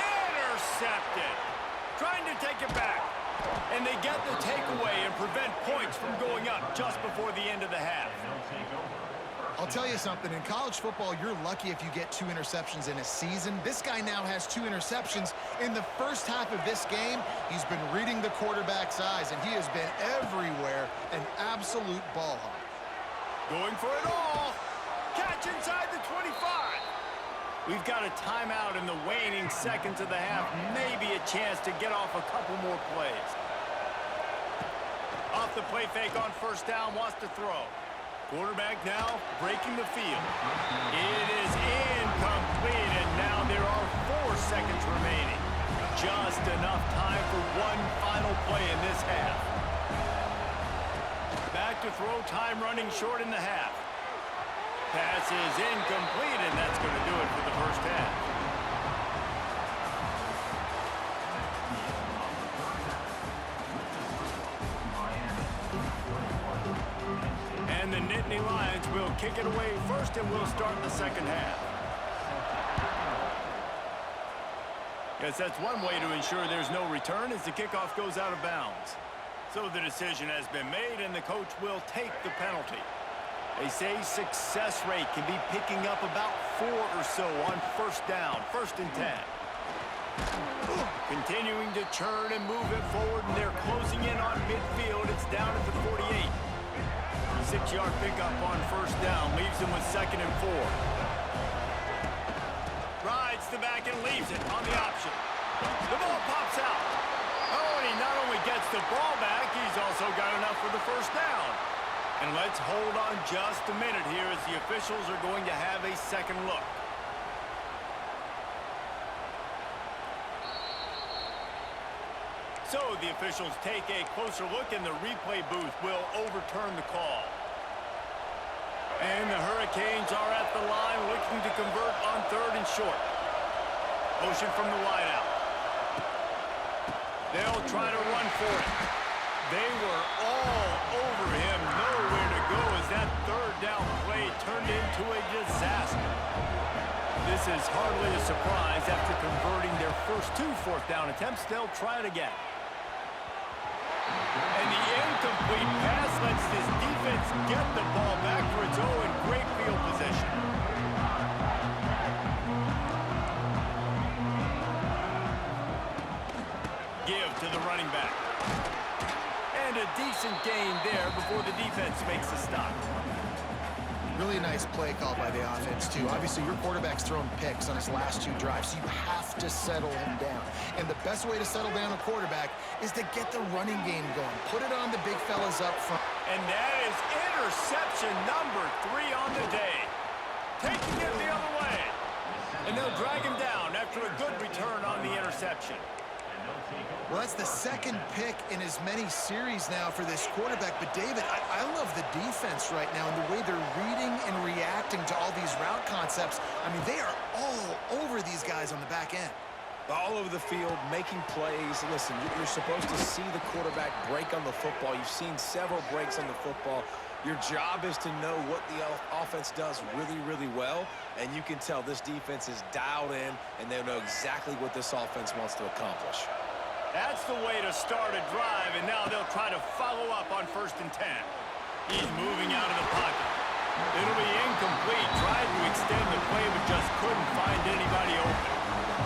Speaker 1: Intercepted. Trying to take it back. And they get the takeaway and prevent points from going up just before the end of the half.
Speaker 2: I'll tell you something, in college football, you're lucky if you get 2 interceptions in a season. This guy now has 2 interceptions. In the first half of this game, he's been reading the quarterback's eyes, and he has been everywhere, an absolute ball hawk.
Speaker 1: Going for it all. Catch inside the 25. We've got a timeout in the waning seconds of the half. Maybe a chance to get off a couple more plays. Off the play fake on first down, wants to throw. Quarterback now breaking the field. It is incomplete, and now there are 4 seconds remaining. Just enough time for one final play in this half. Back to throw, time running short in the half. Pass is incomplete, and that's going to do it for the first half. And the Nittany Lions will kick it away first, and we'll start the second half. Guess that's one way to ensure there's no return as the kickoff goes out of bounds. So the decision has been made, and the coach will take the penalty. They say success rate can be picking up about 4 or so on first down, 1st and 10. Continuing to churn and move it forward, and they're closing in on midfield. It's down at the 48. 6-yard pickup on first down, leaves them with 2nd and 4. Rides the back and leaves it on the option. The ball pops out. Oh, and he not only gets the ball back, he's also got enough for the first down. And let's hold on just a minute here as the officials are going to have a second look. So the officials take a closer look, and the replay booth will overturn the call. And the Hurricanes are at the line looking to convert on 3rd and short. Motion from the wideout. They'll try to run for it. They were all over him, nowhere to go as that 3rd down play turned into a disaster. This is hardly a surprise. After converting their first 2 4th down attempts, they'll try it again. And the incomplete pass lets this defense get the ball back for its own great field position. Give to the running back. And a decent gain there before the defense makes a stop.
Speaker 2: Really nice play call by the offense, too. Obviously, your quarterback's thrown picks on his last 2 drives, so you have to settle him down. And the best way to settle down a quarterback is to get the running game going. Put it on the big fellas up front.
Speaker 1: And that is interception number 3 on the day. Taking it the other way. And they'll drag him down after a good return on the interception.
Speaker 2: Well, that's the 2nd pick in as many series now for this quarterback. But, David, I love the defense right now and the way they're reading and reacting to all these route concepts. I mean, they are all over these guys on the back end.
Speaker 3: All over the field, making plays. Listen, you're supposed to see the quarterback break on the football. You've seen several breaks on the football. Your job is to know what the offense does really, really well. And you can tell this defense is dialed in, and they know exactly what this offense wants to accomplish.
Speaker 1: That's the way to start a drive, and now they'll try to follow up on 1st and 10. He's moving out of the pocket. It'll be incomplete. Tried to extend the play, but just couldn't find anybody open.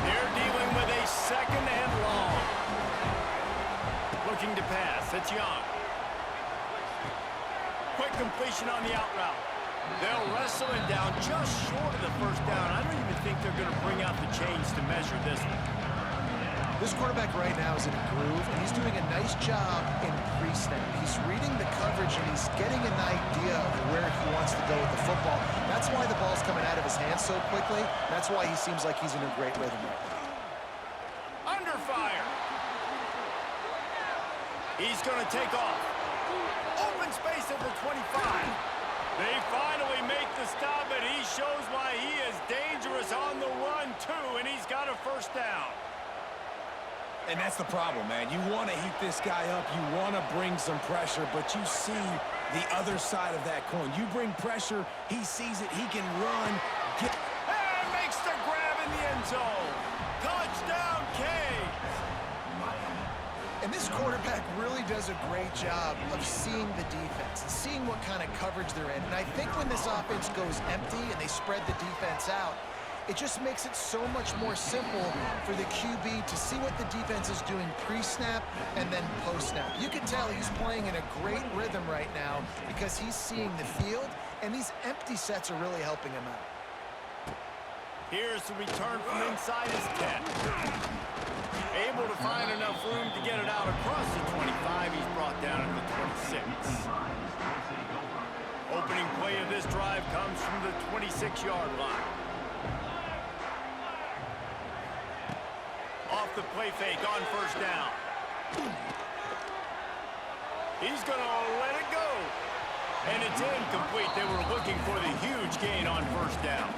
Speaker 1: They're dealing with a 2nd and long. Looking to pass. It's Young. Quick completion on the out route. They'll wrestle it down just short of the first down. I don't even think they're going to bring out the chains to measure this one.
Speaker 2: This quarterback right now is in a groove, and he's doing a nice job in pre-snap. He's reading the coverage, and he's getting an idea of where he wants to go with the football. That's why the ball's coming out of his hands so quickly. That's why he seems like he's in a great rhythm right now.
Speaker 1: Under fire. He's going to take off. Open space at the 25. They finally make the stop, and he shows why he is dangerous on the run, too, and he's got a first down.
Speaker 3: And that's the problem, man. You want to heat this guy up. You want to bring some pressure, but you see the other side of that coin. You bring pressure, he sees it, he can run.
Speaker 1: And makes the grab in the end zone. Touchdown, Canes.
Speaker 2: And this quarterback really does a great job of seeing the defense and seeing what kind of coverage they're in. And I think when this offense goes empty and they spread the defense out, it just makes it so much more simple for the QB to see what the defense is doing pre-snap and then post-snap. You can tell he's playing in a great rhythm right now because he's seeing the field, and these empty sets are really helping him out.
Speaker 1: Here's the return from inside his 10. Able to find enough room to get it out across the 25. He's brought down at the 26. Opening play of this drive comes from the 26-yard line. Off the play fake on first down. He's going to let it go. And it's incomplete. They were looking for the huge gain on first down.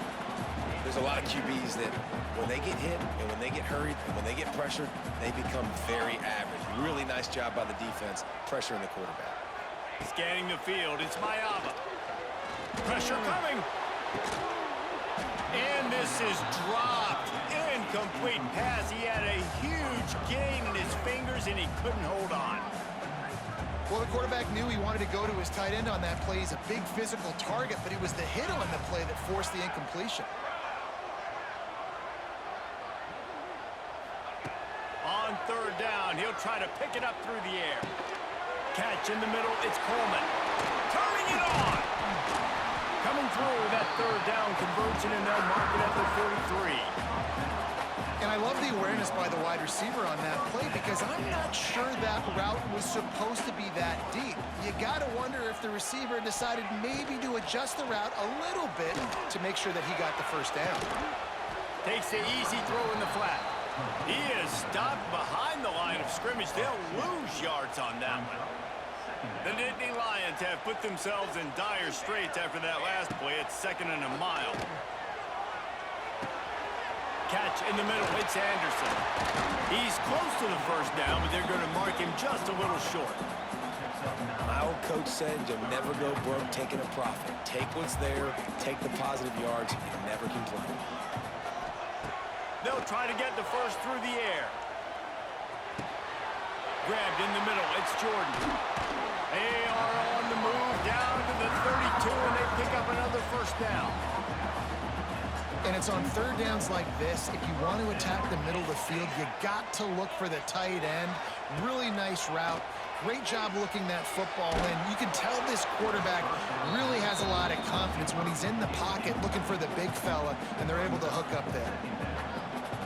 Speaker 3: There's a lot of QBs that when they get hit and when they get hurried and when they get pressured, they become very average. Really nice job by the defense pressuring the quarterback.
Speaker 1: Scanning the field, it's Mayava. Pressure coming. And this is dropped. Incomplete pass. He had a huge gain in his fingers, and he couldn't hold on.
Speaker 2: Well, the quarterback knew he wanted to go to his tight end on that play. He's a big physical target, but it was the hit on the play that forced the incompletion.
Speaker 1: On third down, he'll try to pick it up through the air. Catch in the middle, it's Coleman. Turning it on! Coming through that third down conversion, and they'll mark it at the 43.
Speaker 2: And I love the awareness by the wide receiver on that play because I'm not sure that route was supposed to be that deep. You got to wonder if the receiver decided maybe to adjust the route a little bit to make sure that he got the first down.
Speaker 1: Takes the easy throw in the flat. He is stopped behind the line of scrimmage. They'll lose yards on that one. The Nittany Lions have put themselves in dire straits after that last play. It's 2nd and a mile. Catch in the middle, it's Anderson. He's close to the first down, but they're going to mark him just a little short.
Speaker 3: My old coach said you'll never go broke taking a profit. Take what's there, take the positive yards, and never complain.
Speaker 1: They'll try to get the first through the air. Grabbed in the middle, it's Jordan. They are on the move down to the 32, and they pick up another first down.
Speaker 2: And it's on third downs like this, if you want to attack the middle of the field, you got to look for the tight end. Really nice route. Great job looking that football in. You can tell this quarterback really has a lot of confidence when he's in the pocket looking for the big fella, and they're able to hook up there.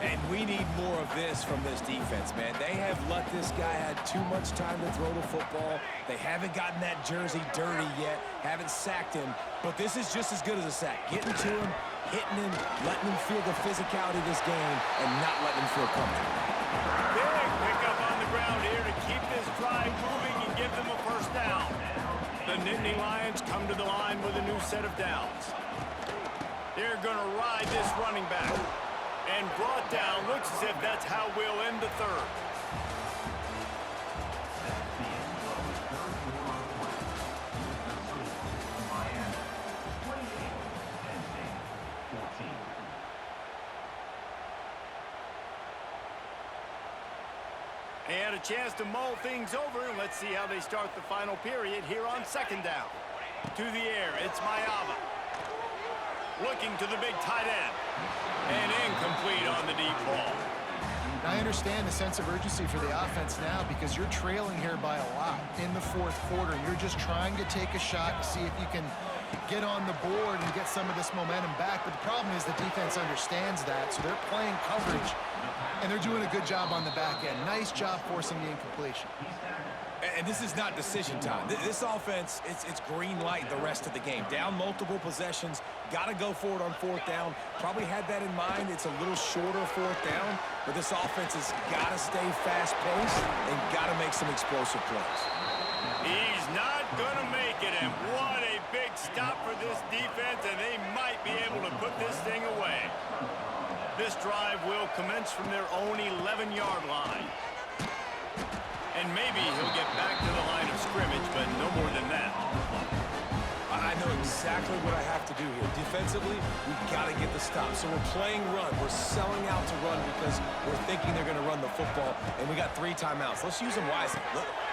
Speaker 3: And we need more of this from this defense, man. They have let this guy have too much time to throw the football. They haven't gotten that jersey dirty yet, haven't sacked him. But this is just as good as a sack. Getting to him, hitting him, letting him feel the physicality of this game, and not letting him feel comfortable.
Speaker 1: Big pickup on the ground here to keep this drive moving and give them a first down. The Nittany Lions come to the line with a new set of downs. They're going to ride this running back. And brought down, looks as if that's how we'll end the third. They had a chance to mull things over, and let's see how they start the final period here on 2nd down. To the air, it's Mayava. Looking to the big tight end. And incomplete on the deep ball.
Speaker 2: I understand the sense of urgency for the offense now because you're trailing here by a lot in the fourth quarter. You're just trying to take a shot to see if you can get on the board and get some of this momentum back. But the problem is the defense understands that, so they're playing coverage, and they're doing a good job on the back end. Nice job forcing the incompletion.
Speaker 3: And this is not decision time. This offense, it's green light the rest of the game. Down multiple possessions, got to go for it on 4th down. Probably had that in mind. It's a little shorter 4th down, but this offense has got to stay fast-paced and got to make some explosive plays.
Speaker 1: He's not going to make it, and what a big stop for this defense, and they might be able to put this thing away. This drive will commence from their own 11-yard line. And maybe he'll get back to the line of scrimmage, but no more than that.
Speaker 3: I know exactly what I have to do here. Defensively, we've got to get the stop. So we're playing run. We're selling out to run because we're thinking they're going to run the football, and we got 3 timeouts. Let's use them wisely.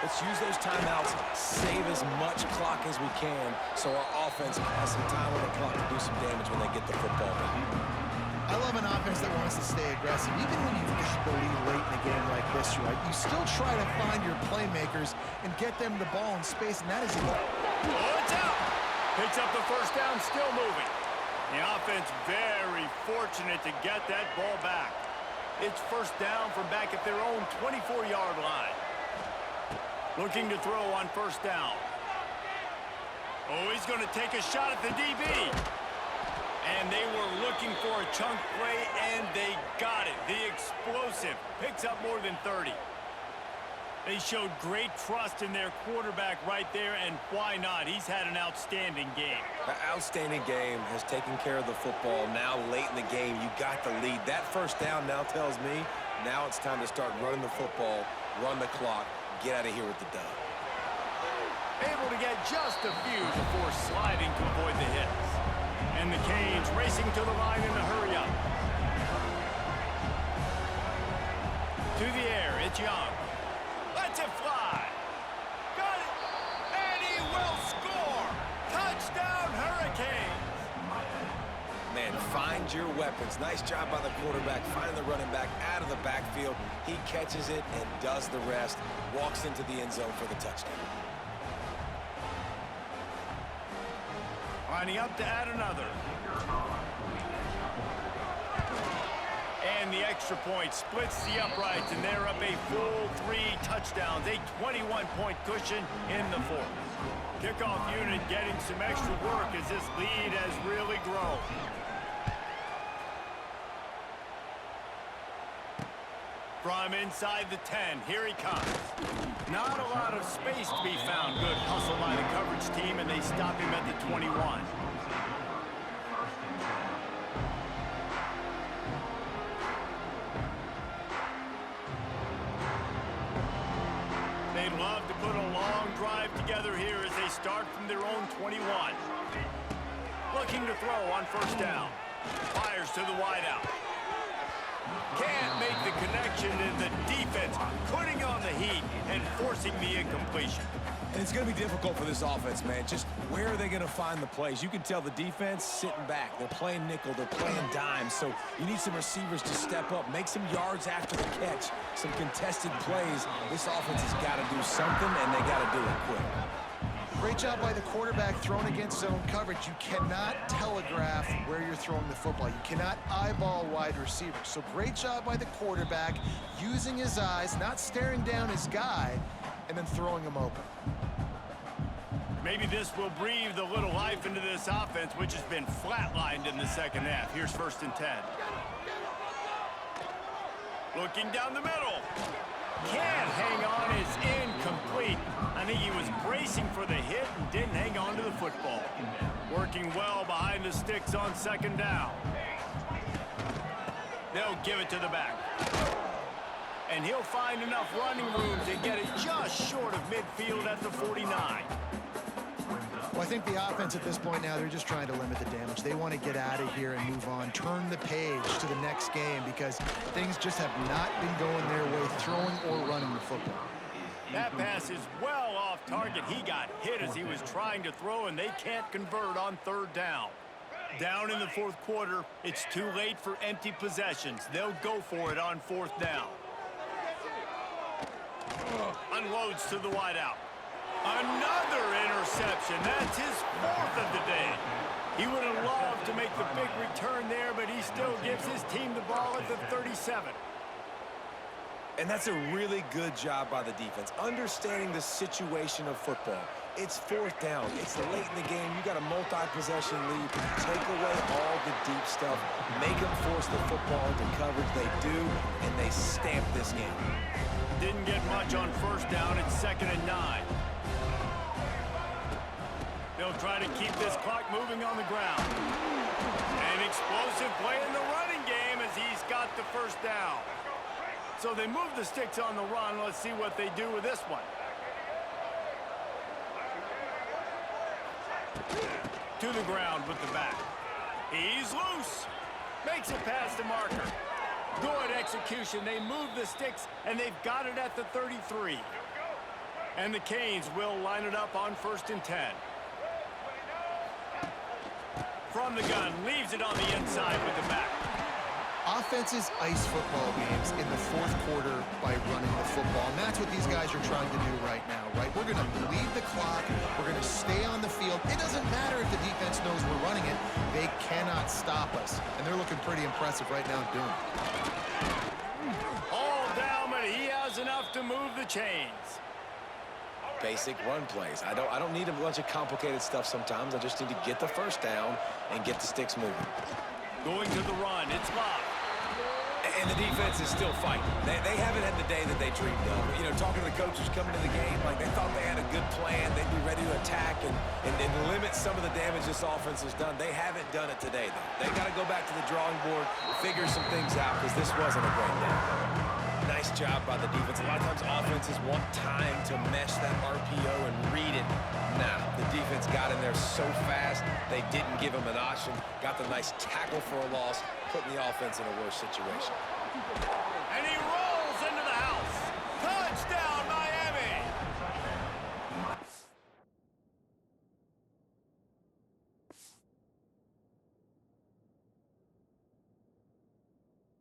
Speaker 3: Let's use those timeouts, save as much clock as we can so our offense has some time on the clock to do some damage when they get the football back.
Speaker 2: I love an offense that wants to stay aggressive. Even when you've got the lead late in a game like this, right, you still try to find your playmakers and get them the ball in space, and that is
Speaker 1: Oh, it's out! Picks up the first down, still moving. The offense very fortunate to get that ball back. It's first down from back at their own 24-yard line. Looking to throw on first down. Oh, he's going to take a shot at the DB. And they were looking for a chunk play, and they got it. The explosive picks up more than 30. They showed great trust in their quarterback right there, and why not? He's had an outstanding game.
Speaker 3: An outstanding game, has taken care of the football. Now, late in the game, you got the lead. That first down now tells me now it's time to start running the football, run the clock, get out of here with the dub.
Speaker 1: Able to get just a few before sliding to avoid the hits. And the Canes racing to the line in a hurry-up. To the air, it's Young. Lets it fly. Got it. And he will score. Touchdown, Hurricanes.
Speaker 3: Man, Find your weapons. Nice job by the quarterback, finding the running back out of the backfield. He catches it and does the rest. Walks into the end zone for the touchdown.
Speaker 1: Lining up to add another. And the extra point splits the uprights, and they're up a full 3 touchdowns, a 21-point cushion in the fourth. Kickoff unit getting some extra work as this lead has really grown. From inside the 10, here he comes. Not a lot of space to be found. Good hustle by the coverage team, and they stop him at the 21. They'd love to put a long drive together here as they start from their own 21. Looking to throw on first down. Fires to the wideout. Can't make the connection, and the defense putting on the heat and forcing the incompletion.
Speaker 3: And it's going to be difficult for this offense, man. Just where are they going to find the plays? You can tell the defense sitting back. They're playing nickel. They're playing dime. So you need some receivers to step up, make some yards after the catch, some contested plays. This offense has got to do something, and they got to do it quick.
Speaker 2: Great job by the quarterback thrown against zone coverage. You cannot telegraph where you're throwing the football. You cannot eyeball wide receivers. So great job by the quarterback using his eyes, not staring down his guy, and then throwing him open.
Speaker 1: Maybe this will breathe a little life into this offense, which has been flatlined in the second half. Here's 1st and 10. Looking down the middle. Can't hang on, is incomplete. I think he was bracing for the hit and didn't hang on to the football. Working well behind the sticks on 2nd down. They'll give it to the back. And he'll find enough running room to get it just short of midfield at the 49.
Speaker 2: Well, I think the offense at this point now, they're just trying to limit the damage. They want to get out of here and move on, turn the page to the next game because things just have not been going their way, throwing or running the football.
Speaker 1: That pass is well off target. He got hit as he was trying to throw, and they can't convert on 3rd down. Down in the 4th quarter, it's too late for empty possessions. They'll go for it on 4th down. Unloads to the wideout. Another interception. That's his 4th of the day. He would have loved to make the big return there, but he still gives his team the ball at the 37.
Speaker 3: And that's a really good job by the defense, understanding the situation of football. It's 4th down. It's late in the game. You got a multi-possession lead. Take away all the deep stuff. Make them force the football into coverage. They do, and they stamp this game.
Speaker 1: Didn't get much on 1st down. It's 2nd and 9. They'll try to keep this clock moving on the ground. An explosive play in the running game as he's got the 1st down. So they move the sticks on the run. Let's see what they do with this one. To the ground with the back. He's loose. Makes it past the marker. Good execution. They move the sticks, and they've got it at the 33. And the Canes will line it up on 1st and 10. From the gun, leaves it on the inside with the back.
Speaker 2: Offenses ice football games in the 4th quarter by running the football, and that's what these guys are trying to do right now, right? We're going to bleed the clock. We're going to stay on the field. It doesn't matter if the defense knows we're running it. They cannot stop us, and they're looking pretty impressive right now doing it.
Speaker 1: All down, but he has enough to move the chains.
Speaker 3: Basic run plays. I don't need a bunch of complicated stuff sometimes. I just need to get the 1st down and get the sticks moving.
Speaker 1: Going to the run, it's Bob.
Speaker 3: And the defense is still fighting. They haven't had the day that they dreamed of. You know, talking to the coaches coming to the game, like they thought they had a good plan. They'd be ready to attack and limit some of the damage this offense has done. They haven't done it today, though. They got to go back to the drawing board, figure some things out, because this wasn't a great day. Nice job by the defense. A lot of times offenses want time to mesh that RPO and read it. Nah, the defense got in there so fast, they didn't give him an option. Got the nice tackle for a loss, putting the offense in a worse situation.
Speaker 1: And he rolls into the house. Touchdown, Miami.